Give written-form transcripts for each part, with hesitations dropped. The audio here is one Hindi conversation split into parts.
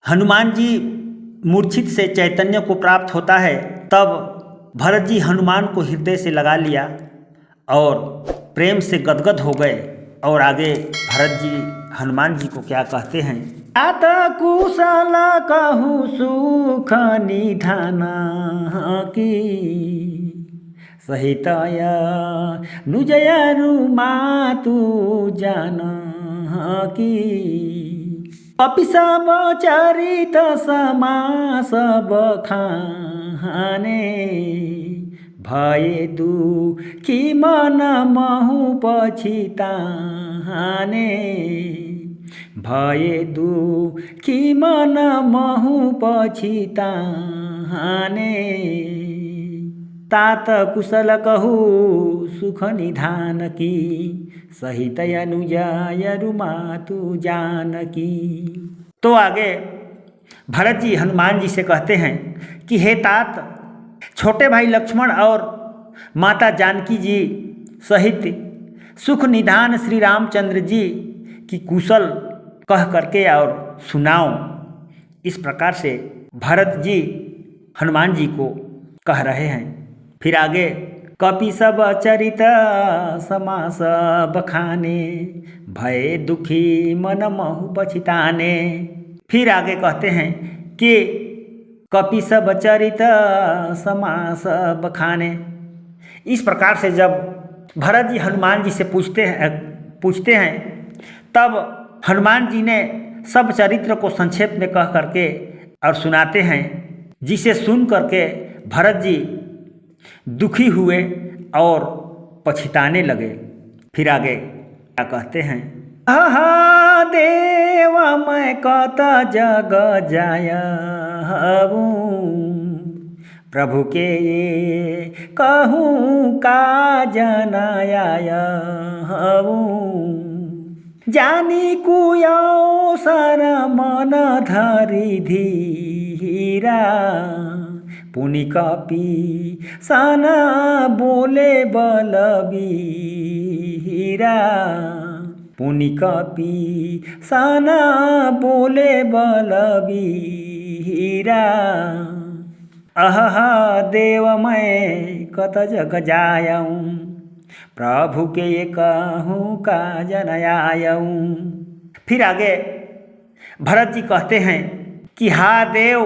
हनुमान जी मूर्छित से चैतन्य को प्राप्त होता है, तब भरत जी हनुमान को हृदय से लगा लिया और प्रेम से गदगद हो गए। और आगे भरत जी हनुमान जी को क्या कहते हैं। तात कुशल कहूँ सुख निधान की, सहितय नुजय मातु जान की। कपि सब चरित समास बखाने, भये दुखी मन महु पछिताने। भये दुखी मन महु पछिताने। तात कुशल कहूँ सुख निधान की, सहित अनुजाय मातु जानकी। तो आगे भरत जी हनुमान जी से कहते हैं कि हे तात, छोटे भाई लक्ष्मण और माता जानकी जी सहित सुख निधान श्री रामचंद्र जी की कुशल कह करके और सुनाओ। इस प्रकार से भरत जी हनुमान जी को कह रहे हैं। फिर आगे कपि सब चरित समास बखाने, भय दुखी मन महु पछिताने। फिर आगे कहते हैं कि कपि सब चरित समास बखाने। इस प्रकार से जब भरत जी हनुमान जी से पूछते हैं तब हनुमान जी ने सब चरित्र को संक्षेप में कह करके और सुनाते हैं, जिसे सुन करके भरत जी दुखी हुए और पछताने लगे। फिर आगे क्या कहते हैं। आहा देव मैं कत जग जाय हूँ, प्रभु के ये कहूँ का जनाय हूँ। जानी कुयौसर मन धरि धीरा, पुनि कपि सना बोले बलबीरा। पुनि कपि सना बोले बलबीरा। अहा देव मैं कत जग जायऊँ, प्रभु के ये कहूँ का जनायाऊँ। फिर आगे भरत जी कहते हैं कि हा देव,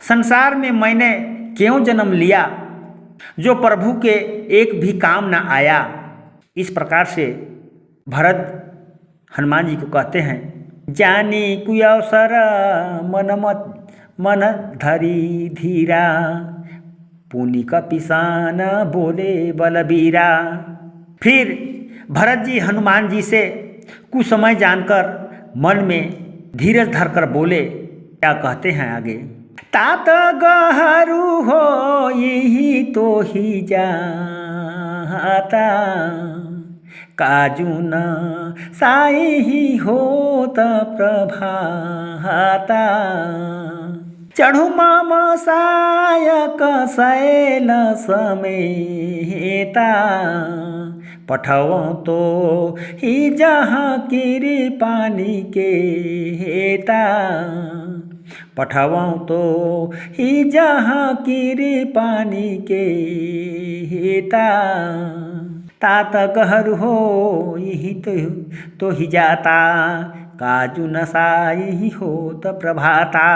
संसार में मैंने क्यों जन्म लिया जो प्रभु के एक भी काम न आया। इस प्रकार से भरत हनुमान जी को कहते हैं। जानी कुयौसर मन धरि धीरा, पुनि कपि सना बोले बलबीरा। फिर भरत जी हनुमान जी से कुछ समय जानकर मन में धीरज धरकर बोले। क्या कहते हैं आगे। तात गहरू हो यही तो ही जाता, काजू न साई ही होत प्रभाता। चढ़ू मम सायक शैल समेता, पठवों तो ही जहाँ कृपानी के हेता। पठवों तो ही जहाँ कृपानी के हेता। तात गहर हो यही तो ही जाता, काजू नसाई ही होत प्रभाता।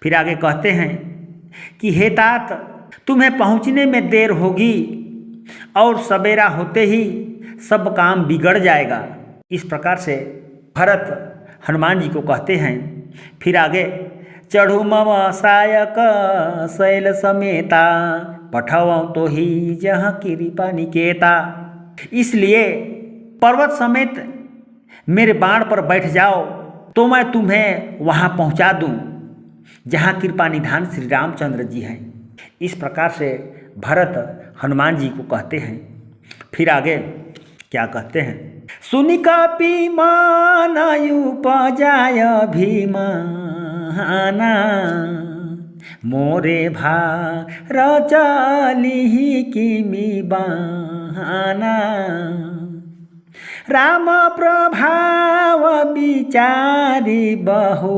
फिर आगे कहते हैं कि हे तात, तुम्हें पहुँचने में देर होगी और सवेरा होते ही सब काम बिगड़ जाएगा। इस प्रकार से भरत हनुमान जी को कहते हैं। फिर आगे चढ़ू मम सायक शैल समेता, पठवों तो ही जहाँ कृपा निकेता। इसलिए पर्वत समेत मेरे बाण पर बैठ जाओ तो मैं तुम्हें वहाँ पहुँचा दूँ जहाँ कृपा निधान श्री रामचंद्र जी हैं। इस प्रकार से भरत हनुमान जी को कहते हैं। फिर आगे क्या कहते हैं। सुनि कपि मन उपजाय अभिमाना, मोरे भार चलिहि किमि बहाना। राम प्रभाव विचारी बहु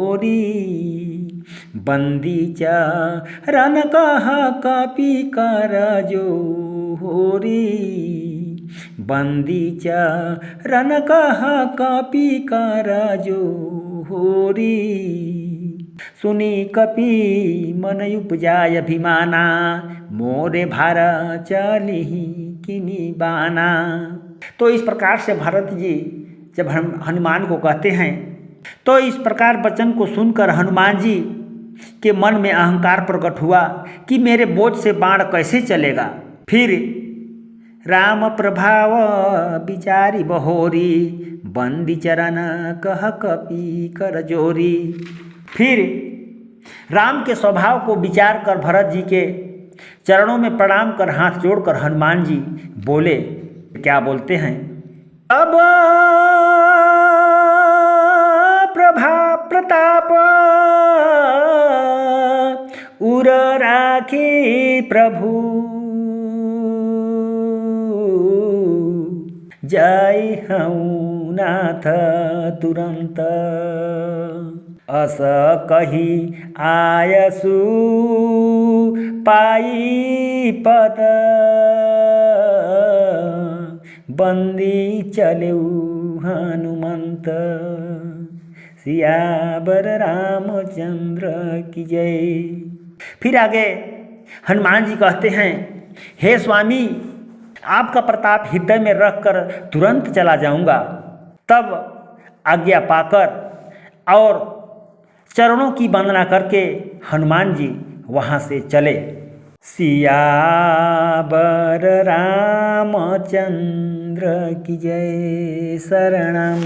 बहोरी बंदी चरण कहा कपि कर जोरी बंदी चरण कहा कपि कर जोरी सुनी कपि मन उपजाय अभिमाना मोरे भार चलिहि किनी बाना। तो इस प्रकार से भरत जी जब हनुमान को कहते हैं तो इस प्रकार वचन को सुनकर हनुमान जी के मन में अहंकार प्रकट हुआ कि मेरे बोझ से बाण कैसे चलेगा। फिर राम प्रभाव विचारी बहोरी बंदी चरण कह कपि कर जोरी। फिर राम के स्वभाव को विचार कर भरत जी के चरणों में प्रणाम कर हाथ जोड़कर हनुमान जी बोले, क्या बोलते हैं, अब प्रभा प्रताप उर राखी प्रभु जय हऊँ नाथ तुरंत अस कही आयसु पाई पद बंदी चलेऊ हनुमंत सियावर रामचंद्र की जय। फिर आगे हनुमान जी कहते हैं, हे स्वामी आपका प्रताप हृदय में रखकर तुरंत चला जाऊंगा। तब आज्ञा पाकर और चरणों की वंदना करके हनुमान जी वहाँ से चले। सियावर रामचंद्र की जय। शरणम।